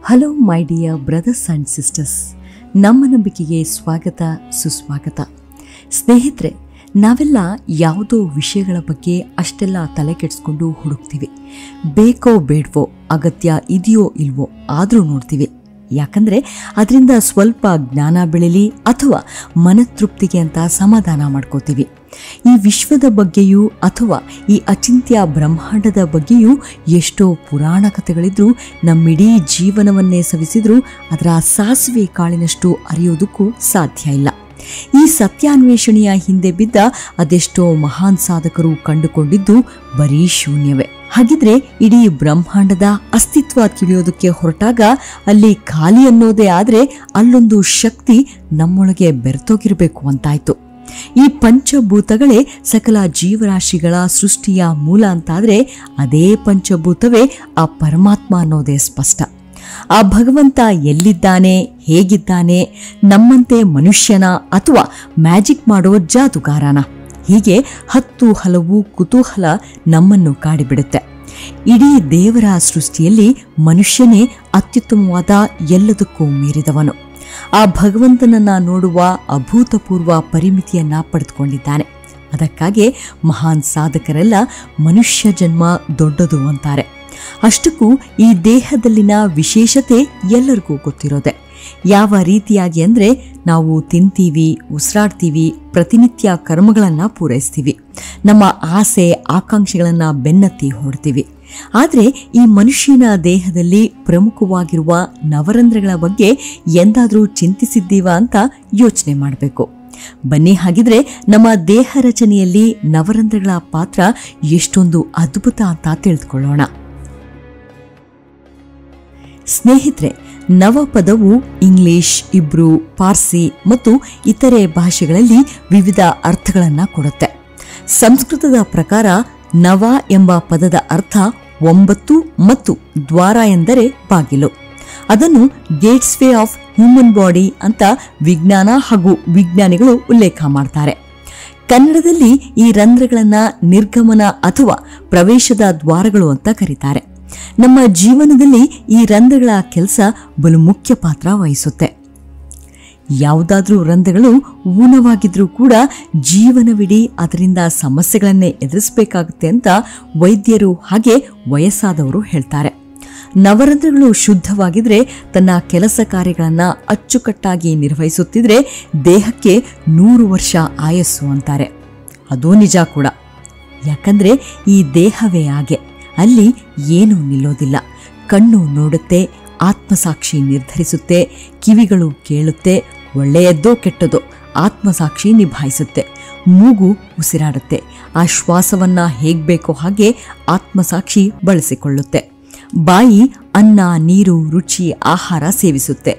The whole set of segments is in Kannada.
Hello my dear brothers and sisters, ನಮ್ಮ ನಂಬಿಕೆಗೆ ಸ್ವಾಗತ ಸುಸ್ವಾಗತ. ಸ್ನೇಹಿತರೆ, ನಾವೆಲ್ಲ ಯಾವುದೋ ವಿಷಯಗಳ ಬಗ್ಗೆ ಅಷ್ಟೆಲ್ಲ ತಲೆ ಕೆಡಿಸ್ಕೊಂಡು ಹುಡುಕ್ತೀವಿ. ಬೇಕೋ ಬೇಡವೋ, ಅಗತ್ಯ ಇದೆಯೋ ಇಲ್ವೋ ಆದರೂ ನೋಡ್ತೀವಿ. ಯಾಕಂದರೆ ಅದರಿಂದ ಸ್ವಲ್ಪ ಜ್ಞಾನ ಬೆಳೀಲಿ ಅಥವಾ ಮನತೃಪ್ತಿಗೆ ಅಂತ ಸಮಾಧಾನ ಮಾಡ್ಕೋತೀವಿ. ಈ ವಿಶ್ವದ ಬಗ್ಗೆಯೂ ಅಥವಾ ಈ ಅಚಿಂತ್ಯ ಬ್ರಹ್ಮಾಂಡದ ಬಗ್ಗೆಯೂ ಎಷ್ಟೋ ಪುರಾಣ ಕಥೆಗಳಿದ್ರೂ ನಮ್ಮಿಡೀ ಜೀವನವನ್ನೇ ಸವಿಸಿದ್ರೂ ಅದರ ಸಾಸಿವೆ ಕಾಳಿನಷ್ಟು ಅರಿಯೋದಕ್ಕೂ ಸಾಧ್ಯ ಇಲ್ಲ. ಈ ಸತ್ಯಾನ್ವೇಷಣೆಯ ಹಿಂದೆ ಬಿದ್ದ ಅದೆಷ್ಟೋ ಮಹಾನ್ ಸಾಧಕರು ಕಂಡುಕೊಂಡಿದ್ದು ಬರೀ ಶೂನ್ಯವೇ. ಹಾಗಿದ್ರೆ ಇಡೀ ಬ್ರಹ್ಮಾಂಡದ ಅಸ್ತಿತ್ವ ತಿಳಿಯೋದಕ್ಕೆ ಹೊರಟಾಗ ಅಲ್ಲಿ ಖಾಲಿ ಅನ್ನೋದೇ ಆದ್ರೆ ಅಲ್ಲೊಂದು ಶಕ್ತಿ ನಮ್ಮೊಳಗೆ ಬೆರೆತೋಗಿರಬೇಕು ಅಂತಾಯ್ತು. ಈ ಪಂಚಭೂತಗಳೇ ಸಕಲ ಜೀವರಾಶಿಗಳ ಸೃಷ್ಟಿಯ ಮೂಲ ಅಂತಾದ್ರೆ ಅದೇ ಪಂಚಭೂತವೇ ಆ ಪರಮಾತ್ಮ ಅನ್ನೋದೇ ಸ್ಪಷ್ಟ. ಆ ಭಗವಂತ ಎಲ್ಲಿದ್ದಾನೆ, ಹೇಗಿದ್ದಾನೆ, ನಮ್ಮಂತೆ ಮನುಷ್ಯನ ಅಥವಾ ಮ್ಯಾಜಿಕ್ ಮಾಡೋ ಜಾದುಗಾರನ? ಹೀಗೆ 10 ಹಲವು ಕುತೂಹಲ ನಮ್ಮನ್ನು ಕಾಡಿಬಿಡುತ್ತೆ. ಇಡೀ ದೇವರ ಸೃಷ್ಟಿಯಲ್ಲಿ ಮನುಷ್ಯನೇ ಅತ್ಯುತ್ತಮವಾದ ಎಲ್ಲದಕ್ಕೂ ಮೀರಿದವನು. ಆ ಭಗವಂತನನ್ನ ನೋಡುವ ಅಭೂತಪೂರ್ವ ಪರಿಮಿತಿಯನ್ನ ಪಡೆದುಕೊಂಡಿದ್ದಾನೆ. ಅದಕ್ಕಾಗಿ ಮಹಾನ್ ಸಾಧಕರೆಲ್ಲ ಮನುಷ್ಯ ಜನ್ಮ ದೊಡ್ಡದು ಅಂತಾರೆ. ಅಷ್ಟಕ್ಕೂ ಈ ದೇಹದಲ್ಲಿನ ವಿಶೇಷತೆ ಎಲ್ಲರಿಗೂ ಗೊತ್ತಿರೋದೆ. ಯಾವ ರೀತಿಯಾಗಿ ಅಂದರೆ, ನಾವು ತಿಂತೀವಿ, ಉಸಿರಾಡ್ತೀವಿ, ಪ್ರತಿನಿತ್ಯ ಕರ್ಮಗಳನ್ನು ಪೂರೈಸ್ತೀವಿ, ನಮ್ಮ ಆಸೆ ಆಕಾಂಕ್ಷೆಗಳನ್ನು ಬೆನ್ನತ್ತಿ ಹೊಡ್ತೀವಿ. ಆದರೆ ಈ ಮನುಷ್ಯನ ದೇಹದಲ್ಲಿ ಪ್ರಮುಖವಾಗಿರುವ ನವರಂಧ್ರಗಳ ಬಗ್ಗೆ ಎಂದಾದರೂ ಚಿಂತಿಸಿದ್ದೀವಾ ಅಂತ ಯೋಚನೆ ಮಾಡಬೇಕು. ಬನ್ನಿ, ಹಾಗಿದ್ರೆ ನಮ್ಮ ದೇಹ ರಚನೆಯಲ್ಲಿ ನವರಂಧ್ರಗಳ ಪಾತ್ರ ಎಷ್ಟೊಂದು ಅದ್ಭುತ ಅಂತ ತಿಳಿದುಕೊಳ್ಳೋಣ. ಸ್ನೇಹಿತರೆ, ನವ ಪದವು ಇಂಗ್ಲಿಷ್, ಇಬ್ರು, ಪಾರ್ಸಿ ಮತ್ತು ಇತರೆ ಭಾಷೆಗಳಲ್ಲಿ ವಿವಿಧ ಅರ್ಥಗಳನ್ನು ಕೊಡುತ್ತೆ. ಸಂಸ್ಕೃತದ ಪ್ರಕಾರ ನವ ಎಂಬ ಪದದ ಅರ್ಥ 9 ಮತ್ತು ದ್ವಾರ ಎಂದರೆ ಬಾಗಿಲು. ಅದನ್ನು Gates way of human body ಅಂತ ವಿಜ್ಞಾನ ಹಾಗೂ ವಿಜ್ಞಾನಿಗಳು ಉಲ್ಲೇಖ ಮಾಡ್ತಾರೆ. ಕನ್ನಡದಲ್ಲಿ ಈ ರಂಧ್ರಗಳನ್ನು ನಿರ್ಗಮನ ಅಥವಾ ಪ್ರವೇಶದ ದ್ವಾರಗಳು ಅಂತ ಕರೀತಾರೆ. ನಮ್ಮ ಜೀವನದಲ್ಲಿ ಈ ರಂಧ್ರಗಳ ಕೆಲಸ ಬಲು ಮುಖ್ಯ ಪಾತ್ರ ವಹಿಸುತ್ತೆ. ಯಾವುದಾದ್ರೂ ರಂಧ್ರಗಳು ಊನವಾಗಿದ್ರೂ ಕೂಡ ಜೀವನವಿಡೀ ಅದರಿಂದ ಸಮಸ್ಯೆಗಳನ್ನೇ ಎದುರಿಸಬೇಕಾಗುತ್ತೆ ಅಂತ ವೈದ್ಯರು ಹಾಗೆ ವಯಸ್ಸಾದವರು ಹೇಳ್ತಾರೆ. ನವರಂಧ್ರಗಳು ಶುದ್ಧವಾಗಿದ್ರೆ, ತನ್ನ ಕೆಲಸ ಕಾರ್ಯಗಳನ್ನು ಅಚ್ಚುಕಟ್ಟಾಗಿ ನಿರ್ವಹಿಸುತ್ತಿದ್ರೆ ದೇಹಕ್ಕೆ 100 ವರ್ಷ ಆಯಸ್ಸು ಅಂತಾರೆ. ಅದೂ ನಿಜ ಕೂಡ. ಯಾಕಂದ್ರೆ ಈ ದೇಹವೇ ಹಾಗೆ, ಅಲ್ಲಿ ಏನೂ ನಿಲ್ಲೋದಿಲ್ಲ. ಕಣ್ಣು ನೋಡುತ್ತೆ, ಆತ್ಮಸಾಕ್ಷಿ ನಿರ್ಧರಿಸುತ್ತೆ, ಕಿವಿಗಳು ಕೇಳುತ್ತೆ, ಒಳ್ಳೆಯದ್ದೋ ಕೆಟ್ಟದೋ ಆತ್ಮಸಾಕ್ಷಿ ನಿಭಾಯಿಸುತ್ತೆ, ಮೂಗು ಉಸಿರಾಡುತ್ತೆ, ಆ ಶ್ವಾಸವನ್ನ ಹೇಗ್ಬೇಕೋ ಹಾಗೆ ಆತ್ಮಸಾಕ್ಷಿ ಬಳಸಿಕೊಳ್ಳುತ್ತೆ, ಬಾಯಿ ಅನ್ನ, ನೀರು, ರುಚಿ, ಆಹಾರ ಸೇವಿಸುತ್ತೆ,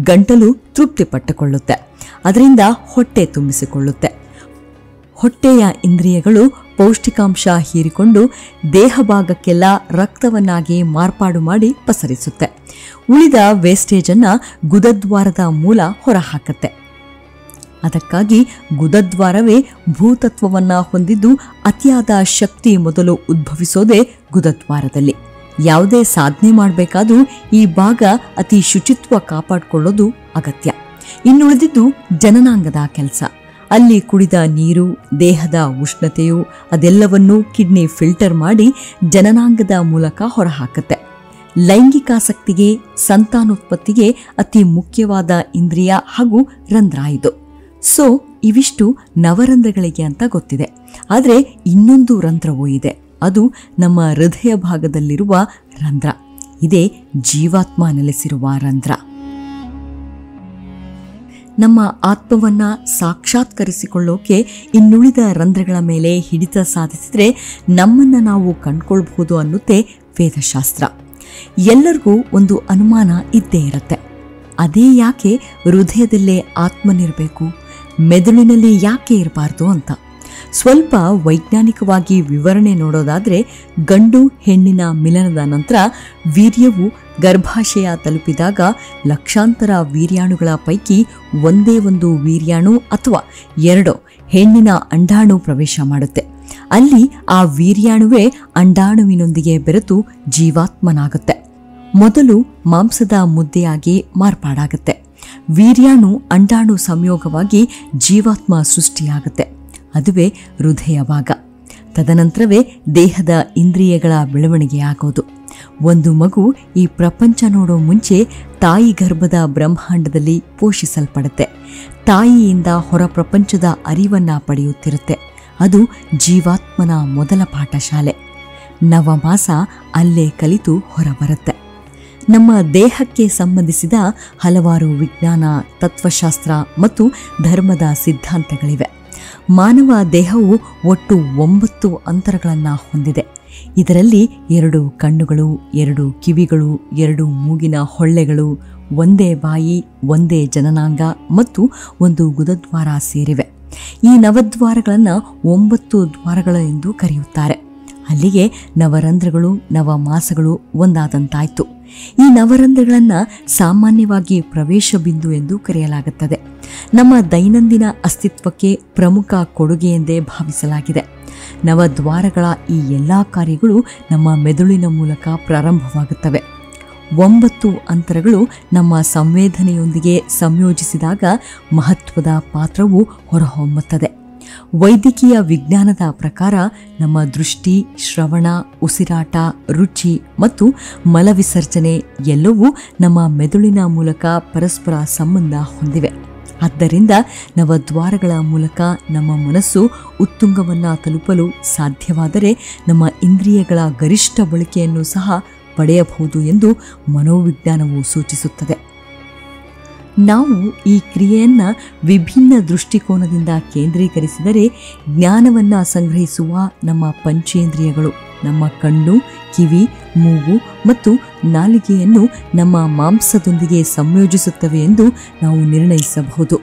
ಗಂಟಲು ತೃಪ್ತಿ ಪಟ್ಟುಕೊಳ್ಳುತ್ತೆ, ಅದರಿಂದ ಹೊಟ್ಟೆ ತುಂಬಿಸಿಕೊಳ್ಳುತ್ತೆ. ಹೊಟ್ಟೆಯ ಇಂದ್ರಿಯಗಳು ಪೌಷ್ಟಿಕಾಂಶ ಹೀರಿಕೊಂಡು ದೇಹ ಭಾಗಕ್ಕೆಲ್ಲ ರಕ್ತವನ್ನಾಗಿ ಮಾರ್ಪಾಡು ಮಾಡಿ ಪಸರಿಸುತ್ತೆ. ಉಳಿದ ವೇಸ್ಟೇಜನ್ನು ಗುದದ್ವಾರದ ಮೂಲ ಹೊರಹಾಕತ್ತೆ. ಅದಕ್ಕಾಗಿ ಗುದದ್ವಾರವೇ ಭೂತತ್ವವನ್ನ ಹೊಂದಿದ್ದು, ಅತಿಯಾದ ಶಕ್ತಿ ಮೊದಲು ಉದ್ಭವಿಸೋದೇ ಗುದದ್ವಾರದಲ್ಲಿ. ಯಾವುದೇ ಸಾಧನೆ ಮಾಡಬೇಕಾದ್ರೂ ಈ ಭಾಗ ಅತಿ ಶುಚಿತ್ವ ಕಾಪಾಡಿಕೊಳ್ಳೋದು ಅಗತ್ಯ. ಇನ್ನುಳಿದಿದ್ದು ಜನನಾಂಗದ ಕೆಲಸ. ಅಲ್ಲಿ ಕುಡಿದ ನೀರು, ದೇಹದ ಉಷ್ಣತೆಯು ಅದೆಲ್ಲವನ್ನೂ ಕಿಡ್ನಿ ಫಿಲ್ಟರ್ ಮಾಡಿ ಜನನಾಂಗದ ಮೂಲಕ ಹೊರಹಾಕತ್ತೆ. ಲೈಂಗಿಕಾಸಕ್ತಿಗೆ, ಸಂತಾನೋತ್ಪತ್ತಿಗೆ ಅತಿ ಮುಖ್ಯವಾದ ಇಂದ್ರಿಯ ಹಾಗೂ ರಂಧ್ರ ಇದು. ಸೊ ಇವಿಷ್ಟು ನವರಂಧ್ರಗಳಿಗೆ ಅಂತ ಗೊತ್ತಿದೆ. ಆದರೆ ಇನ್ನೊಂದು ರಂಧ್ರವೂ ಇದೆ. ಅದು ನಮ್ಮ ಹೃದಯ ಭಾಗದಲ್ಲಿರುವ ರಂಧ್ರ. ಇದೇ ಜೀವಾತ್ಮ ನೆಲೆಸಿರುವ ರಂಧ್ರ. ನಮ್ಮ ಆತ್ಮವನ್ನ ಸಾಕ್ಷಾತ್ಕರಿಸಿಕೊಳ್ಳೋಕೆ ಇನ್ನುಳಿದ ರಂಧ್ರಗಳ ಮೇಲೆ ಹಿಡಿತ ಸಾಧಿಸಿದ್ರೆ ನಮ್ಮನ್ನ ನಾವು ಕಂಡುಕೊಳ್ಬಹುದು ಅನ್ನುತ್ತೆ ವೇದಶಾಸ್ತ್ರ. ಎಲ್ಲರಿಗೂ ಒಂದು ಅನುಮಾನ ಇದ್ದೇ ಇರುತ್ತೆ. ಅದೇ ಯಾಕೆ ಹೃದಯದಲ್ಲೇ ಆತ್ಮನಿರಬೇಕು, ಮೆದುಳಿನಲ್ಲಿ ಯಾಕೆ ಇರಬಾರ್ದು ಅಂತ. ಸ್ವಲ್ಪ ವೈಜ್ಞಾನಿಕವಾಗಿ ವಿವರಣೆ ನೋಡೋದಾದ್ರೆ, ಗಂಡು ಹೆಣ್ಣಿನ ಮಿಲನದ ನಂತರ ವೀರ್ಯವು ಗರ್ಭಾಶಯ ತಲುಪಿದಾಗ ಲಕ್ಷಾಂತರ ವೀರ್ಯಾಣುಗಳ ಪೈಕಿ ಒಂದೇ ಒಂದು ವೀರ್ಯಾಣು ಅಥವಾ 2 ಹೆಣ್ಣಿನ ಅಂಡಾಣು ಪ್ರವೇಶ ಮಾಡುತ್ತೆ. ಅಲ್ಲಿ ಆ ವೀರ್ಯಾಣುವೇ ಅಂಡಾಣುವಿನೊಂದಿಗೆ ಬೆರೆತು ಜೀವಾತ್ಮನಾಗುತ್ತೆ. ಮೊದಲು ಮಾಂಸದ ಮುದ್ದೆಯಾಗಿ ಮಾರ್ಪಾಡಾಗುತ್ತೆ. ವೀರ್ಯಾಣು ಅಂಡಾಣು ಸಂಯೋಗವಾಗಿ ಜೀವಾತ್ಮ ಸೃಷ್ಟಿಯಾಗುತ್ತೆ. ಅದುವೇ ಹೃದಯ ಭಾಗ. ತದನಂತರವೇ ದೇಹದ ಇಂದ್ರಿಯಗಳ ಬೆಳವಣಿಗೆಯಾಗೋದು. ಒಂದು ಮಗು ಈ ಪ್ರಪಂಚ ನೋಡೋ ಮುಂಚೆ ತಾಯಿ ಗರ್ಭದ ಬ್ರಹ್ಮಾಂಡದಲ್ಲಿ ಪೋಷಿಸಲ್ಪಡುತ್ತೆ. ತಾಯಿಯಿಂದ ಹೊರ ಪ್ರಪಂಚದ ಅರಿವನ್ನ ಪಡೆಯುತ್ತಿರುತ್ತೆ. ಅದು ಜೀವಾತ್ಮನ ಮೊದಲ ಪಾಠಶಾಲೆ. ನವಮಾಸ ಅಲ್ಲೇ ಕಲಿತು ಹೊರಬರುತ್ತೆ. ನಮ್ಮ ದೇಹಕ್ಕೆ ಸಂಬಂಧಿಸಿದ ಹಲವಾರು ವಿಜ್ಞಾನ, ತತ್ವಶಾಸ್ತ್ರ ಮತ್ತು ಧರ್ಮದ ಸಿದ್ಧಾಂತಗಳಿವೆ. ಮಾನವ ದೇಹವು ಒಟ್ಟು 9 ಅಂತರಗಳನ್ನು ಹೊಂದಿದೆ. ಇದರಲ್ಲಿ 2 ಕಣ್ಣುಗಳು, 2 ಕಿವಿಗಳು, 2 ಮೂಗಿನ ಹೊಳ್ಳೆಗಳು, ಒಂದೇ ಬಾಯಿ, ಒಂದೇ ಜನನಾಂಗ ಮತ್ತು 1 ಗುದದ್ವಾರ ಸೇರಿವೆ. ಈ ನವದ್ವಾರಗಳನ್ನು 9 ದ್ವಾರಗಳು ಎಂದು ಕರೆಯುತ್ತಾರೆ. ಅಲ್ಲಿಗೆ ನವರಂಧ್ರಗಳು, ನವಮಾಸಗಳು ಒಂದಾದಂತಾಯ್ತು. ಈ ನವರಂಧ್ರಗಳನ್ನು ಸಾಮಾನ್ಯವಾಗಿ ಪ್ರವೇಶ ಬಿಂದು ಎಂದು ಕರೆಯಲಾಗುತ್ತದೆ. ನಮ್ಮ ದೈನಂದಿನ ಅಸ್ತಿತ್ವಕ್ಕೆ ಪ್ರಮುಖ ಕೊಡುಗೆ ಎಂದೇ ಭಾವಿಸಲಾಗಿದೆ. ನವದ್ವಾರಗಳ ಈ ಎಲ್ಲ ಕಾರ್ಯಗಳು ನಮ್ಮ ಮೆದುಳಿನ ಮೂಲಕ ಪ್ರಾರಂಭವಾಗುತ್ತವೆ. 9 ಅಂತರಗಳು ನಮ್ಮ ಸಂವೇದನೆಯೊಂದಿಗೆ ಸಂಯೋಜಿಸಿದಾಗ ಮಹತ್ವದ ಪಾತ್ರವು ಹೊರಹೊಮ್ಮುತ್ತದೆ. ವೈದ್ಯಕೀಯ ವಿಜ್ಞಾನದ ಪ್ರಕಾರ ನಮ್ಮ ದೃಷ್ಟಿ, ಶ್ರವಣ, ಉಸಿರಾಟ, ರುಚಿ ಮತ್ತು ಮಲವಿಸರ್ಜನೆ ಎಲ್ಲವೂ ನಮ್ಮ ಮೆದುಳಿನ ಮೂಲಕ ಪರಸ್ಪರ ಸಂಬಂಧ ಹೊಂದಿವೆ. ಆದ್ದರಿಂದ ನವದ್ವಾರಗಳ ಮೂಲಕ ನಮ್ಮ ಮನಸ್ಸು ಉತ್ತುಂಗವನ್ನು ತಲುಪಲು ಸಾಧ್ಯವಾದರೆ ನಮ್ಮ ಇಂದ್ರಿಯಗಳ ಗರಿಷ್ಠ ಬಳಕೆಯನ್ನು ಸಹ ಪಡೆಯಬಹುದು ಎಂದು ಮನೋವಿಜ್ಞಾನವು ಸೂಚಿಸುತ್ತದೆ. ನಾವು ಈ ಕ್ರಿಯೆಯನ್ನು ವಿಭಿನ್ನ ದೃಷ್ಟಿಕೋನದಿಂದ ಕೇಂದ್ರೀಕರಿಸಿದರೆ ಜ್ಞಾನವನ್ನು ಸಂಗ್ರಹಿಸುವ ನಮ್ಮ ಪಂಚೇಂದ್ರಿಯಗಳು ನಮ್ಮ ಕಣ್ಣು, ಕಿವಿ, ಮೂಗು ಮತ್ತು ನಾಲಿಗೆಯನ್ನು ನಮ್ಮ ಮಾಂಸದೊಂದಿಗೆ ಸಂಯೋಜಿಸುತ್ತವೆ ಎಂದು ನಾವು ನಿರ್ಣಯಿಸಬಹುದು.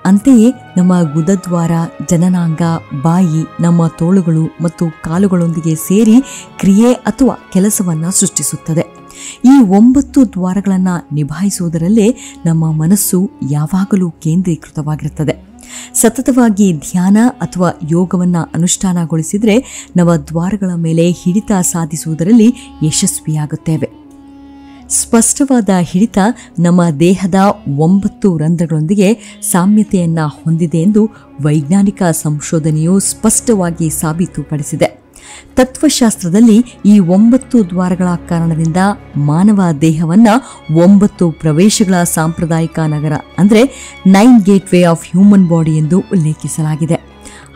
ಅಂತೆಯೇ ನಮ್ಮ ಗುದದ್ವಾರ, ಜನನಾಂಗ, ಬಾಯಿ ನಮ್ಮ ತೋಳುಗಳು ಮತ್ತು ಕಾಲುಗಳೊಂದಿಗೆ ಸೇರಿ ಕ್ರಿಯೆ ಅಥವಾ ಕೆಲಸವನ್ನು ಸೃಷ್ಟಿಸುತ್ತದೆ. ಈ 9 ದ್ವಾರಗಳನ್ನು ನಿಭಾಯಿಸುವುದರಲ್ಲೇ ನಮ್ಮ ಮನಸ್ಸು ಯಾವಾಗಲೂ ಕೇಂದ್ರೀಕೃತವಾಗಿರುತ್ತದೆ. ಸತತವಾಗಿ ಧ್ಯಾನ ಅಥವಾ ಯೋಗವನ್ನು ಅನುಷ್ಠಾನಗೊಳಿಸಿದರೆ ನವದ್ವಾರಗಳ ಮೇಲೆ ಹಿಡಿತ ಸಾಧಿಸುವುದರಲ್ಲಿ ಯಶಸ್ವಿಯಾಗುತ್ತೇವೆ. ಸ್ಪಷ್ಟವಾದ ಹಿಡಿತ ನಮ್ಮ ದೇಹದ 9 ರಂಧ್ರಗಳೊಂದಿಗೆ ಸಾಮ್ಯತೆಯನ್ನು ಹೊಂದಿದೆ ಎಂದು ವೈಜ್ಞಾನಿಕ ಸಂಶೋಧನೆಯು ಸ್ಪಷ್ಟವಾಗಿ ಸಾಬೀತುಪಡಿಸಿದೆ. ತತ್ವಶಾಸ್ತ್ರದಲ್ಲಿ ಈ 9 ದ್ವಾರಗಳ ಕಾರಣದಿಂದ ಮಾನವ ದೇಹವನ್ನು 9 ಪ್ರವೇಶಗಳ ಸಾಂಪ್ರದಾಯಿಕ ನಗರ ಅಂದರೆ 9 gate way of human body ಎಂದು ಉಲ್ಲೇಖಿಸಲಾಗಿದೆ.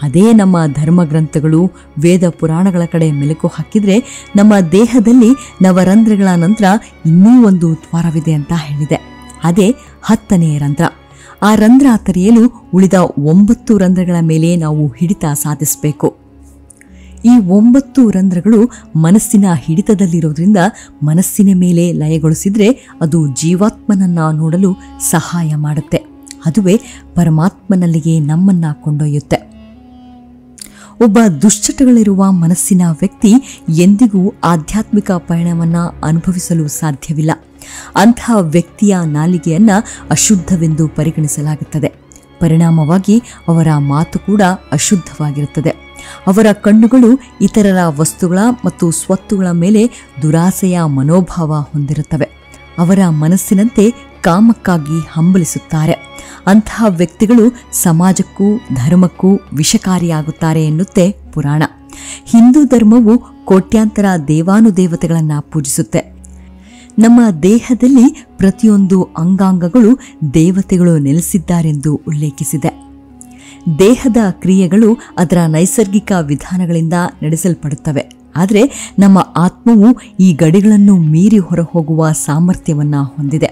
ಅದೇ ನಮ್ಮ ಧರ್ಮಗ್ರಂಥಗಳು, ವೇದ ಪುರಾಣಗಳ ಕಡೆ ಮೆಲುಕು ಹಾಕಿದರೆ ನಮ್ಮ ದೇಹದಲ್ಲಿ ನವರಂಧ್ರಗಳ ನಂತರ ಇನ್ನೂ 1 ದ್ವಾರವಿದೆ ಅಂತ ಹೇಳಿದೆ. ಅದೇ 10ನೇ ರಂಧ್ರ. ಆ ರಂಧ್ರ ತೆರೆಯಲು ಉಳಿದ 9 ರಂಧ್ರಗಳ ಮೇಲೆ ನಾವು ಹಿಡಿತ ಸಾಧಿಸಬೇಕು. ಈ 9 ರಂಧ್ರಗಳು ಮನಸ್ಸಿನ ಹಿಡಿತದಲ್ಲಿರೋದ್ರಿಂದ ಮನಸ್ಸಿನ ಮೇಲೆ ಲಯಗೊಳಿಸಿದ್ರೆ ಅದು ಜೀವಾತ್ಮನನ್ನ ನೋಡಲು ಸಹಾಯ ಮಾಡುತ್ತೆ. ಅದುವೇ ಪರಮಾತ್ಮನಲ್ಲಿಗೆ ನಮ್ಮನ್ನ ಕೊಂಡೊಯ್ಯುತ್ತೆ. ಒಬ್ಬ ದುಶ್ಚಟಗಳಿರುವ ಮನಸ್ಸಿನ ವ್ಯಕ್ತಿ ಎಂದಿಗೂ ಆಧ್ಯಾತ್ಮಿಕ ಪಯಣವನ್ನು ಅನುಭವಿಸಲು ಸಾಧ್ಯವಿಲ್ಲ. ಅಂತಹ ವ್ಯಕ್ತಿಯ ನಾಲಿಗೆಯನ್ನು ಅಶುದ್ಧವೆಂದು ಪರಿಗಣಿಸಲಾಗುತ್ತದೆ. ಪರಿಣಾಮವಾಗಿ ಅವರ ಮಾತು ಕೂಡ ಅಶುದ್ಧವಾಗಿರುತ್ತದೆ. ಅವರ ಕಣ್ಣುಗಳು ಇತರರ ವಸ್ತುಗಳ ಮತ್ತು ಸ್ವತ್ತುಗಳ ಮೇಲೆ ದುರಾಸೆಯ ಮನೋಭಾವ ಹೊಂದಿರುತ್ತವೆ. ಅವರ ಮನಸ್ಸಿನಂತೆ ಕಾಮಕ್ಕಾಗಿ ಹಂಬಲಿಸುತ್ತಾರೆ. ಅಂತಹ ವ್ಯಕ್ತಿಗಳು ಸಮಾಜಕ್ಕೂ ಧರ್ಮಕ್ಕೂ ವಿಷಕಾರಿಯಾಗುತ್ತಾರೆ ಎನ್ನುತ್ತೆ ಪುರಾಣ. ಹಿಂದೂ ಧರ್ಮವು ಕೋಟ್ಯಾಂತರ ದೇವಾನುದೇವತೆಗಳನ್ನು ಪೂಜಿಸುತ್ತೆ. ನಮ್ಮ ದೇಹದಲ್ಲಿ ಪ್ರತಿಯೊಂದು ಅಂಗಾಂಗಗಳು ದೇವತೆಗಳು ನೆಲೆಸಿದ್ದಾರೆಂದು ಉಲ್ಲೇಖಿಸಿದೆ. ದೇಹದ ಕ್ರಿಯೆಗಳು ಅದರ ನೈಸರ್ಗಿಕ ವಿಧಾನಗಳಿಂದ ನಡೆಸಲ್ಪಡುತ್ತವೆ. ಆದರೆ ನಮ್ಮ ಆತ್ಮವು ಈ ಗಡಿಗಳನ್ನು ಮೀರಿ ಹೊರಹೋಗುವ ಸಾಮರ್ಥ್ಯವನ್ನು ಹೊಂದಿದೆ.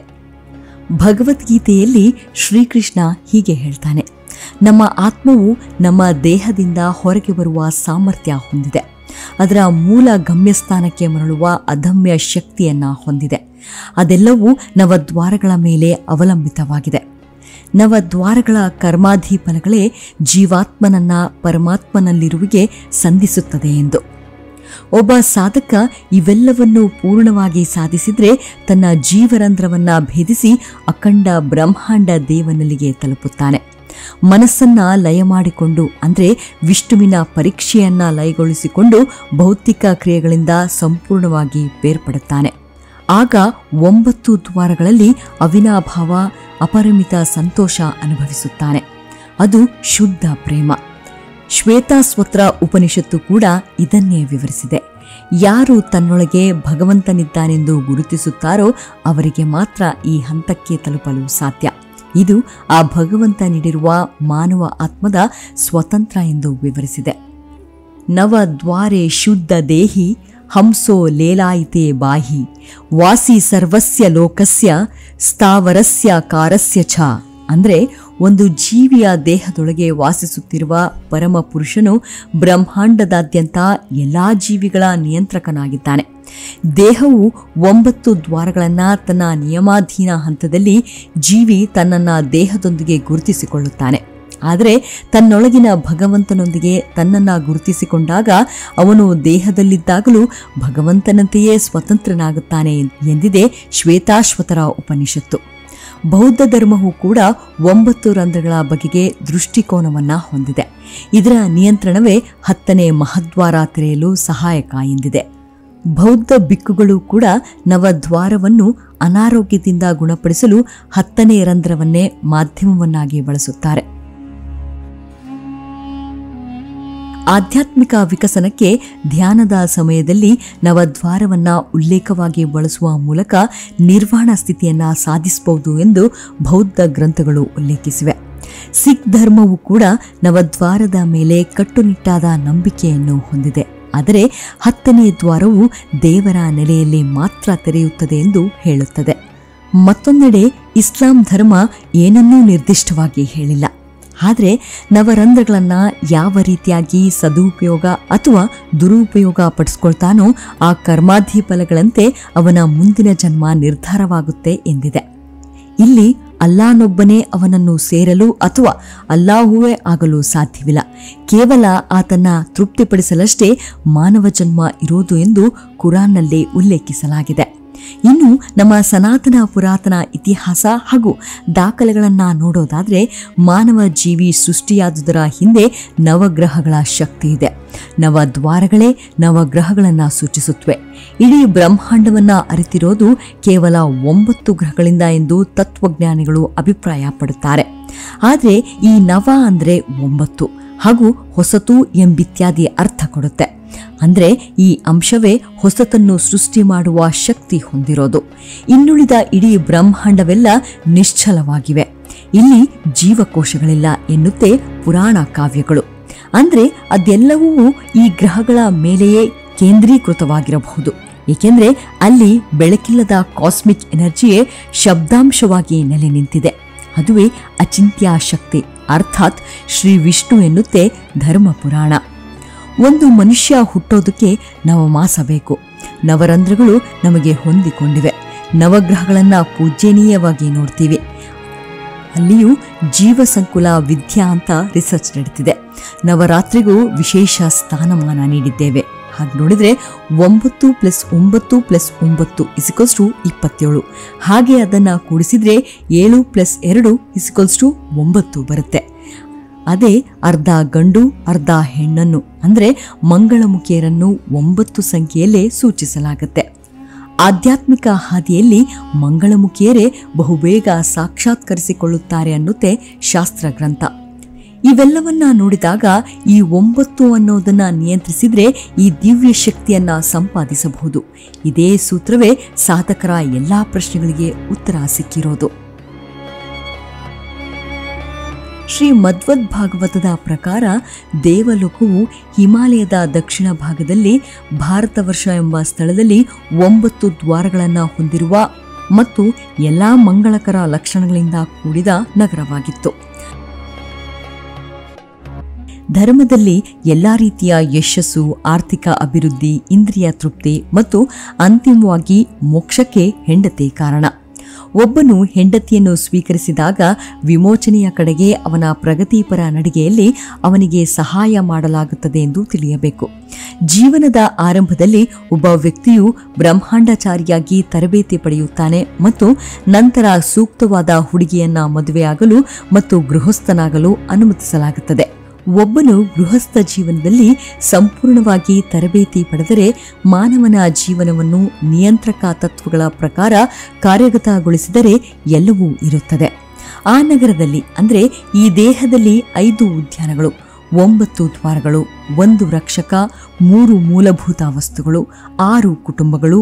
ಭಗವದ್ಗೀತೆಯಲ್ಲಿ ಶ್ರೀಕೃಷ್ಣ ಹೀಗೆ ಹೇಳ್ತಾನೆ, ನಮ್ಮ ಆತ್ಮವು ನಮ್ಮ ದೇಹದಿಂದ ಹೊರಗೆ ಬರುವ ಸಾಮರ್ಥ್ಯ ಹೊಂದಿದೆ. ಅದರ ಮೂಲ ಗಮ್ಯಸ್ಥಾನಕ್ಕೆ ಮರಳುವ ಅದಮ್ಯ ಶಕ್ತಿಯನ್ನು ಹೊಂದಿದೆ. ಅದೆಲ್ಲವೂ ನವದ್ವಾರಗಳ ಮೇಲೆ ಅವಲಂಬಿತವಾಗಿದೆ. ನವದ್ವಾರಗಳ ಕರ್ಮಾಧಿಫಲಗಳೇ ಜೀವಾತ್ಮನನ್ನ ಪರಮಾತ್ಮನಲ್ಲಿರುವಿಗೆ ಸಂಧಿಸುತ್ತದೆ ಎಂದು. ಒಬ್ಬ ಸಾಧಕ ಇವೆಲ್ಲವನ್ನು ಪೂರ್ಣವಾಗಿ ಸಾಧಿಸಿದರೆ ತನ್ನ ಜೀವರಂಧ್ರವನ್ನು ಭೇದಿಸಿ ಅಖಂಡ ಬ್ರಹ್ಮಾಂಡ ದೇವನಲ್ಲಿಗೆ ತಲುಪುತ್ತಾನೆ. ಮನಸ್ಸನ್ನ ಲಯ ಮಾಡಿಕೊಂಡು ಅಂದರೆ ವಿಷ್ಣುವಿನ ಪರೀಕ್ಷೆಯನ್ನ ಲಯಗೊಳಿಸಿಕೊಂಡು ಭೌತಿಕ ಕ್ರಿಯೆಗಳಿಂದ ಸಂಪೂರ್ಣವಾಗಿ ಬೇರ್ಪಡುತ್ತಾನೆ. ಆಗ 9 ದ್ವಾರಗಳಲ್ಲಿ ಅವಿನಾಭಾವ ಅಪರಿಮಿತ ಸಂತೋಷ ಅನುಭವಿಸುತ್ತಾನೆ. ಅದು ಶುದ್ಧ ಪ್ರೇಮ. ಶ್ವೇತಾಸ್ವತ್ರ ಉಪನಿಷತ್ತು ಕೂಡ ಇದನ್ನೇ ವಿವರಿಸಿದೆ. ಯಾರು ತನ್ನೊಳಗೆ ಭಗವಂತನಿದ್ದಾನೆಂದು ಗುರುತಿಸುತ್ತಾರೋ ಅವರಿಗೆ ಮಾತ್ರ ಈ ಹಂತಕ್ಕೆ ತಲುಪಲು ಸಾಧ್ಯ. ಇದು ಆ ಭಗವಂತ ನೀಡಿರುವ ಮಾನವ ಆತ್ಮದ ಸ್ವತಂತ್ರ ಎಂದು ವಿವರಿಸಿದೆ. ನವದ್ವಾರೆ ಶುದ್ಧ ದೇಹಿ ಹಂಸೋ ಲೇಲಾಯಿತೆ ಬಾಹಿ ವಾಸಿ ಸರ್ವಸ್ಯ ಲೋಕಸ್ಯ ಸ್ಥಾವರಸ್ಯ ಕಾರಸ್ಯ ಛ. ಅಂದರೆ ಒಂದು ಜೀವಿಯ ದೇಹದೊಳಗೆ ವಾಸಿಸುತ್ತಿರುವ ಪರಮ ಪುರುಷನು ಬ್ರಹ್ಮಾಂಡದಾದ್ಯಂತ ಎಲ್ಲಾ ಜೀವಿಗಳ ನಿಯಂತ್ರಕನಾಗಿದ್ದಾನೆ. ದೇಹವು 9 ದ್ವಾರಗಳನ್ನು ತನ್ನ ನಿಯಮಾಧೀನ ಹಂತದಲ್ಲಿ ಜೀವಿ ತನ್ನನ್ನು ದೇಹದೊಂದಿಗೆ ಗುರುತಿಸಿಕೊಳ್ಳುತ್ತಾನೆ. ಆದರೆ ತನ್ನೊಳಗಿನ ಭಗವಂತನೊಂದಿಗೆ ತನ್ನನ್ನು ಗುರುತಿಸಿಕೊಂಡಾಗ ಅವನು ದೇಹದಲ್ಲಿದ್ದಾಗಲೂ ಭಗವಂತನಂತೆಯೇ ಸ್ವತಂತ್ರನಾಗುತ್ತಾನೆ ಎಂದಿದೆ ಶ್ವೇತಾಶ್ವತರ ಉಪನಿಷತ್ತು. ಬೌದ್ಧ ಧರ್ಮವು ಕೂಡ 9 ರಂಧ್ರಗಳ ಬಗೆಗೆ ದೃಷ್ಟಿಕೋನವನ್ನು ಹೊಂದಿದೆ. ಇದರ ನಿಯಂತ್ರಣವೇ 10ನೇ ಮಹದ್ವಾರ ತೆರೆಯಲು ಸಹಾಯಕ ಎಂದಿದೆ. ಬೌದ್ಧ ಬಿಕ್ಕುಗಳು ಕೂಡ ನವದ್ವಾರವನ್ನು ಅನಾರೋಗ್ಯದಿಂದ ಗುಣಪಡಿಸಲು 10ನೇ ರಂಧ್ರವನ್ನೇ ಮಾಧ್ಯಮವನ್ನಾಗಿ ಬಳಸುತ್ತಾರೆ. ಆಧ್ಯಾತ್ಮಿಕ ವಿಕಸನಕ್ಕೆ ಧ್ಯಾನದ ಸಮಯದಲ್ಲಿ ನವದ್ವಾರವನ್ನು ಉಲ್ಲೇಖವಾಗಿ ಬಳಸುವ ಮೂಲಕ ನಿರ್ವಾಣ ಸ್ಥಿತಿಯನ್ನು ಸಾಧಿಸಬಹುದು ಎಂದು ಬೌದ್ಧ ಗ್ರಂಥಗಳು ಉಲ್ಲೇಖಿಸಿವೆ. ಸಿಖ್ ಧರ್ಮವು ಕೂಡ ನವದ್ವಾರದ ಮೇಲೆ ಕಟ್ಟುನಿಟ್ಟಾದ ನಂಬಿಕೆಯನ್ನು ಹೊಂದಿದೆ. ಆದರೆ 10ನೇ ದ್ವಾರವು ದೇವರ ನೆಲೆಯಲ್ಲಿ ಮಾತ್ರ ತೆರೆಯುತ್ತದೆ ಎಂದು ಹೇಳುತ್ತದೆ. ಮತ್ತೊಂದೆಡೆ ಇಸ್ಲಾಂ ಧರ್ಮ ಏನನ್ನೂ ನಿರ್ದಿಷ್ಟವಾಗಿ ಹೇಳಿಲ್ಲ. ಆದರೆ ನವರಂಧ್ರಗಳನ್ನು ಯಾವ ರೀತಿಯಾಗಿ ಸದುಪಯೋಗ ಅಥವಾ ದುರುಪಯೋಗ ಪಡಿಸ್ಕೊಳ್ತಾನೋ ಆ ಕರ್ಮಾಧಿ ಫಲಗಳಂತೆ ಅವನ ಮುಂದಿನ ಜನ್ಮ ನಿರ್ಧಾರವಾಗುತ್ತೆ ಎಂದಿದೆ. ಇಲ್ಲಿ ಅಲ್ಲಾನೊಬ್ಬನೇ ಅವನನ್ನು ಸೇರಲು ಅಥವಾ ಅಲ್ಲಾಹುವೇ ಆಗಲು ಸಾಧ್ಯವಿಲ್ಲ. ಕೇವಲ ಆತನ ತೃಪ್ತಿಪಡಿಸಲಷ್ಟೇ ಮಾನವ ಜನ್ಮ ಇರೋದು ಎಂದು ಕುರಾನ್ನಲ್ಲಿ ಉಲ್ಲೇಖಿಸಲಾಗಿದೆ. ಇನ್ನು ನಮ್ಮ ಸನಾತನ ಪುರಾತನ ಇತಿಹಾಸ ಹಾಗೂ ದಾಖಲೆಗಳನ್ನು ನೋಡೋದಾದರೆ ಮಾನವ ಜೀವಿ ಸೃಷ್ಟಿಯಾದುದರ ಹಿಂದೆ ನವಗ್ರಹಗಳ ಶಕ್ತಿ ಇದೆ. ನವದ್ವಾರಗಳೇ ನವಗ್ರಹಗಳನ್ನು ಸೂಚಿಸುತ್ತವೆ. ಇಡೀ ಬ್ರಹ್ಮಾಂಡವನ್ನು ಅರಿತಿರೋದು ಕೇವಲ 9 ಗ್ರಹಗಳಿಂದ ಎಂದು ತತ್ವಜ್ಞಾನಿಗಳು ಅಭಿಪ್ರಾಯ ಪಡುತ್ತಾರೆ. ಆದರೆ ಈ ನವ ಅಂದರೆ 9 ಹಾಗೂ ಹೊಸತು ಎಂಬಿತ್ಯಾದಿ ಅರ್ಥ ಕೊಡುತ್ತೆ. ಅಂದರೆ ಈ ಅಂಶವೇ ಹೊಸತನ್ನು ಸೃಷ್ಟಿ ಮಾಡುವ ಶಕ್ತಿ ಹೊಂದಿರೋದು. ಇನ್ನುಳಿದ ಇಡೀ ಬ್ರಹ್ಮಾಂಡವೆಲ್ಲ ನಿಶ್ಚಲವಾಗಿವೆ. ಇಲ್ಲಿ ಜೀವಕೋಶಗಳಿಲ್ಲ ಎನ್ನುತ್ತೆ ಪುರಾಣ ಕಾವ್ಯಗಳು. ಅಂದರೆ ಅದೆಲ್ಲವೂ ಈ ಗ್ರಹಗಳ ಮೇಲೆಯೇ ಕೇಂದ್ರೀಕೃತವಾಗಿರಬಹುದು. ಏಕೆಂದರೆ ಅಲ್ಲಿ ಬೆಳಕಿಲ್ಲದ ಕಾಸ್ಮಿಕ್ ಎನರ್ಜಿಯೇ ಶಬ್ದಾಂಶವಾಗಿ ನೆಲೆ ನಿಂತಿದೆ. ಅದುವೇ ಅಚಿಂತ್ಯ ಶಕ್ತಿ, ಅರ್ಥಾತ್ ಶ್ರೀ ವಿಷ್ಣು ಎನ್ನುತ್ತೆ ಧರ್ಮ ಪುರಾಣ. ಒಂದು ಮನುಷ್ಯ ಹುಟ್ಟೋದಕ್ಕೆ ನವಮಾಸ ಬೇಕು. ನವರಂಧ್ರಗಳು ನಮಗೆ ಹೊಂದಿಕೊಂಡಿವೆ. ನವಗ್ರಹಗಳನ್ನು ಪೂಜ್ಯನೀಯವಾಗಿ ನೋಡ್ತೀವಿ. ಅಲ್ಲಿಯೂ ಜೀವ ಸಂಕುಲ ವಿದ್ಯಾ ಅಂತ ರಿಸರ್ಚ್ ನಡೀತಿದೆ. ನವರಾತ್ರಿಗೂ ವಿಶೇಷ ಸ್ಥಾನಮಾನ ನೀಡಿದ್ದೇವೆ. ಹಾಗೆ ನೋಡಿದರೆ 9 + 9 + 9 = 27. ಹಾಗೆ ಅದನ್ನು ಕೂಡಿಸಿದರೆ 7 + 2 = 9 ಬರುತ್ತೆ. ಅದೇ ಅರ್ಧ ಗಂಡು ಅರ್ಧ ಹೆಣ್ಣನ್ನು ಅಂದರೆ ಮಂಗಳಮುಖಿಯರನ್ನು 9 ಸಂಖ್ಯೆಯಲ್ಲೇ ಸೂಚಿಸಲಾಗುತ್ತೆ. ಆಧ್ಯಾತ್ಮಿಕ ಹಾದಿಯಲ್ಲಿ ಮಂಗಳಮುಖಿಯರೇ ಬಹುಬೇಗ ಸಾಕ್ಷಾತ್ಕರಿಸಿಕೊಳ್ಳುತ್ತಾರೆ ಅನ್ನುತ್ತೆ ಶಾಸ್ತ್ರ ಗ್ರಂಥ. ಇವೆಲ್ಲವನ್ನ ನೋಡಿದಾಗ ಈ 9 ಅನ್ನೋದನ್ನ ನಿಯಂತ್ರಿಸಿದ್ರೆ ಈ ದಿವ್ಯ ಶಕ್ತಿಯನ್ನ ಸಂಪಾದಿಸಬಹುದು. ಇದೇ ಸೂತ್ರವೇ ಸಾಧಕರ ಎಲ್ಲಾ ಪ್ರಶ್ನೆಗಳಿಗೆ ಉತ್ತರ ಸಿಕ್ಕಿರೋದು. ಶ್ರೀ ಮಧ್ವದ್ ಭಾಗವತದ ಪ್ರಕಾರ ದೇವಲೋಕವು ಹಿಮಾಲಯದ ದಕ್ಷಿಣ ಭಾಗದಲ್ಲಿ ಭಾರತವರ್ಷ ಎಂಬ ಸ್ಥಳದಲ್ಲಿ 9 ದ್ವಾರಗಳನ್ನು ಹೊಂದಿರುವ ಮತ್ತು ಎಲ್ಲಾ ಮಂಗಳಕರ ಲಕ್ಷಣಗಳಿಂದ ಕೂಡಿದ ನಗರವಾಗಿತ್ತು. ಧರ್ಮದಲ್ಲಿ ಎಲ್ಲಾ ರೀತಿಯ ಯಶಸ್ಸು, ಆರ್ಥಿಕ ಅಭಿವೃದ್ಧಿ, ಇಂದ್ರಿಯ ತೃಪ್ತಿ ಮತ್ತು ಅಂತಿಮವಾಗಿ ಮೋಕ್ಷಕ್ಕೆ ಹೆಂಡತಿ ಕಾರಣ. ಒಬ್ಬನು ಹೆಂಡತಿಯನ್ನು ಸ್ವೀಕರಿಸಿದಾಗ ವಿಮೋಚನೆಯ ಕಡೆಗೆ ಅವನ ಪ್ರಗತಿಪರ ನಡಿಗೆಯಲ್ಲಿ ಅವನಿಗೆ ಸಹಾಯ ಮಾಡಲಾಗುತ್ತದೆ ಎಂದು ತಿಳಿಯಬೇಕು. ಜೀವನದ ಆರಂಭದಲ್ಲಿ ಒಬ್ಬ ವ್ಯಕ್ತಿಯು ಬ್ರಹ್ಮಾಂಡಚಾರಿಯಾಗಿ ತರಬೇತಿ ಪಡೆಯುತ್ತಾನೆ ಮತ್ತು ನಂತರ ಸೂಕ್ತವಾದ ಹುಡುಗಿಯನ್ನ ಮದುವೆಯಾಗಲು ಮತ್ತು ಗೃಹಸ್ಥನಾಗಲು ಅನುಮತಿಸಲಾಗುತ್ತದೆ. ಒಬ್ಬನು ಗೃಹಸ್ಥ ಜೀವನದಲ್ಲಿ ಸಂಪೂರ್ಣವಾಗಿ ತರಬೇತಿ ಪಡೆದರೆ ಮಾನವನ ಜೀವನವನ್ನು ನಿಯಂತ್ರಕ ತತ್ವಗಳ ಪ್ರಕಾರ ಕಾರ್ಯಗತಗೊಳಿಸಿದರೆ ಎಲ್ಲವೂ ಇರುತ್ತದೆ. ಆ ನಗರದಲ್ಲಿ ಅಂದರೆ ಈ ದೇಹದಲ್ಲಿ 5 ಉದ್ಯಾನಗಳು, 9 ದ್ವಾರಗಳು, 1 ರಕ್ಷಕ, 3 ಮೂಲಭೂತ ವಸ್ತುಗಳು, 6 ಕುಟುಂಬಗಳು,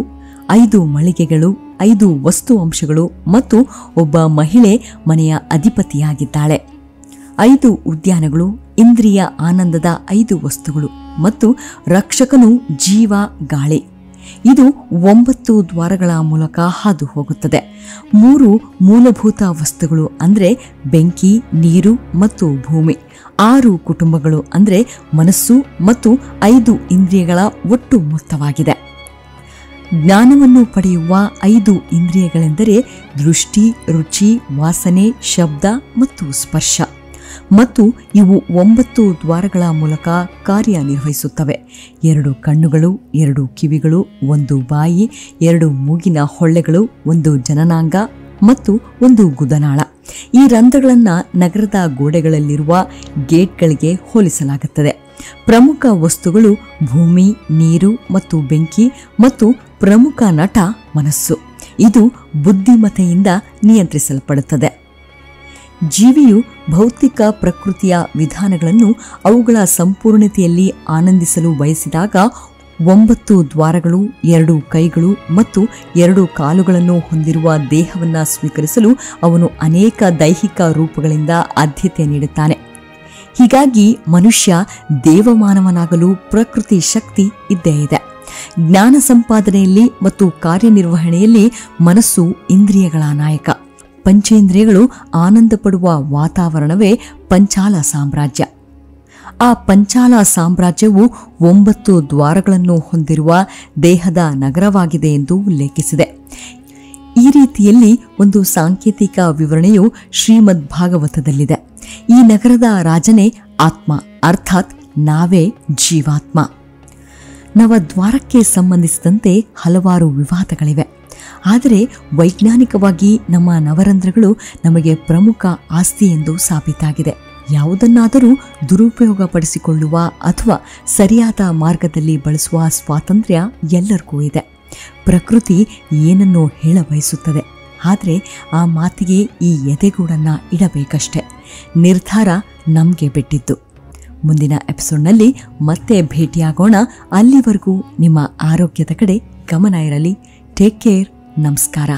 5 ಮಳಿಗೆಗಳು, 5 ವಸ್ತು ಅಂಶಗಳು ಮತ್ತು ಒಬ್ಬ ಮಹಿಳೆ ಮನೆಯ ಅಧಿಪತಿಯಾಗಿದ್ದಾಳೆ. 5 ಉದ್ಯಾನಗಳು ಇಂದ್ರಿಯ ಆನಂದದ 5 ವಸ್ತುಗಳು ಮತ್ತು ರಕ್ಷಕನು ಜೀವ ಗಾಳಿ. ಇದು 9 ದ್ವಾರಗಳ ಮೂಲಕ ಹಾದು ಹೋಗುತ್ತದೆ. 3 ಮೂಲಭೂತ ವಸ್ತುಗಳು ಅಂದರೆ ಬೆಂಕಿ, ನೀರು ಮತ್ತು ಭೂಮಿ. 6 ಕುಟುಂಬಗಳು ಅಂದರೆ ಮನಸ್ಸು ಮತ್ತು 5 ಇಂದ್ರಿಯಗಳ ಒಟ್ಟು ಮೊತ್ತವಾಗಿದೆ. ಜ್ಞಾನವನ್ನು ಪಡೆಯುವ 5 ಇಂದ್ರಿಯಗಳೆಂದರೆ ದೃಷ್ಟಿ, ರುಚಿ, ವಾಸನೆ, ಶಬ್ದ ಮತ್ತು ಸ್ಪರ್ಶ. ಮತ್ತು ಇವು 9 ದ್ವಾರಗಳ ಮೂಲಕ ಕಾರ್ಯನಿರ್ವಹಿಸುತ್ತವೆ. 2 ಕಣ್ಣುಗಳು, 2 ಕಿವಿಗಳು, 1 ಬಾಯಿ, 2 ಮೂಗಿನ ಹೊಳ್ಳೆಗಳು, 1 ಜನನಾಂಗ ಮತ್ತು 1 ಗುದನಾಳ. ಈ ರಂಧ್ರಗಳನ್ನು ನಗರದ ಗೋಡೆಗಳಲ್ಲಿರುವ ಗೇಟ್ಗಳಿಗೆ ಹೋಲಿಸಲಾಗುತ್ತದೆ. ಪ್ರಮುಖ ವಸ್ತುಗಳು ಭೂಮಿ, ನೀರು ಮತ್ತು ಬೆಂಕಿ ಮತ್ತು ಪ್ರಮುಖ ನಟ ಮನಸ್ಸು. ಇದು ಬುದ್ಧಿಮತ್ತೆಯಿಂದ ನಿಯಂತ್ರಿಸಲ್ಪಡುತ್ತದೆ. ಜೀವಿಯು ಭೌತಿಕ ಪ್ರಕೃತಿಯ ವಿಧಾನಗಳನ್ನು ಅವುಗಳ ಸಂಪೂರ್ಣತೆಯಲ್ಲಿ ಆನಂದಿಸಲು ಬಯಸಿದಾಗ 9 ದ್ವಾರಗಳು, 2 ಕೈಗಳು ಮತ್ತು 2 ಕಾಲುಗಳನ್ನು ಹೊಂದಿರುವ ದೇಹವನ್ನು ಸ್ವೀಕರಿಸಲು ಅವನು ಅನೇಕ ದೈಹಿಕ ರೂಪಗಳಿಂದ ಆದ್ಯತೆ ನೀಡುತ್ತಾನೆ. ಹೀಗಾಗಿ ಮನುಷ್ಯ ದೇವಮಾನವನಾಗಲು ಪ್ರಕೃತಿ ಶಕ್ತಿ ಇದ್ದೇ ಇದೆ. ಜ್ಞಾನ ಸಂಪಾದನೆಯಲ್ಲಿ ಮತ್ತು ಕಾರ್ಯನಿರ್ವಹಣೆಯಲ್ಲಿ ಮನಸ್ಸು ಇಂದ್ರಿಯಗಳ ನಾಯಕ. ಪಂಚೇಂದ್ರಿಯಗಳು ಆನಂದ ಪಡುವ ವಾತಾವರಣವೇ ಪಂಚಾಲ ಸಾಮ್ರಾಜ್ಯ. ಆ ಪಂಚಾಲ ಸಾಮ್ರಾಜ್ಯವು 9 ದ್ವಾರಗಳನ್ನು ಹೊಂದಿರುವ ದೇಹದ ನಗರವಾಗಿದೆ ಎಂದು ಉಲ್ಲೇಖಿಸಿದೆ. ಈ ರೀತಿಯಲ್ಲಿ ಒಂದು ಸಾಂಕೇತಿಕ ವಿವರಣೆಯು ಶ್ರೀಮದ್ ಭಾಗವತದಲ್ಲಿದೆ. ಈ ನಗರದ ರಾಜನೇ ಆತ್ಮ, ಅರ್ಥಾತ್ ನಾವೇ ಜೀವಾತ್ಮ. ನವದ್ವಾರಕ್ಕೆ ಸಂಬಂಧಿಸಿದಂತೆ ಹಲವಾರು ವಿವಾದಗಳಿವೆ. ಆದರೆ ವೈಜ್ಞಾನಿಕವಾಗಿ ನಮ್ಮ ನವರಂಧ್ರಗಳು ನಮಗೆ ಪ್ರಮುಖ ಆಸ್ತಿ ಎಂದು ಸಾಬೀತಾಗಿದೆ. ಯಾವುದನ್ನಾದರೂ ದುರುಪಯೋಗಪಡಿಸಿಕೊಳ್ಳುವ ಅಥವಾ ಸರಿಯಾದ ಮಾರ್ಗದಲ್ಲಿ ಬಳಸುವ ಸ್ವಾತಂತ್ರ್ಯ ಎಲ್ಲರಿಗೂ ಇದೆ. ಪ್ರಕೃತಿ ಏನನ್ನೋ ಹೇಳ ಬಯಸುತ್ತದೆ, ಆದರೆ ಆ ಮಾತಿಗೆ ಈ ಎದೆಗೂಡನ್ನು ಇಡಬೇಕಷ್ಟೆ. ನಿರ್ಧಾರ ನಮಗೆ ಬಿಟ್ಟಿದ್ದು. ಮುಂದಿನ ಎಪಿಸೋಡ್ನಲ್ಲಿ ಮತ್ತೆ ಭೇಟಿಯಾಗೋಣ. ಅಲ್ಲಿವರೆಗೂ ನಿಮ್ಮ ಆರೋಗ್ಯದ ಕಡೆ ಗಮನ ಇರಲಿ. Take care. ನಮಸ್ಕಾರ.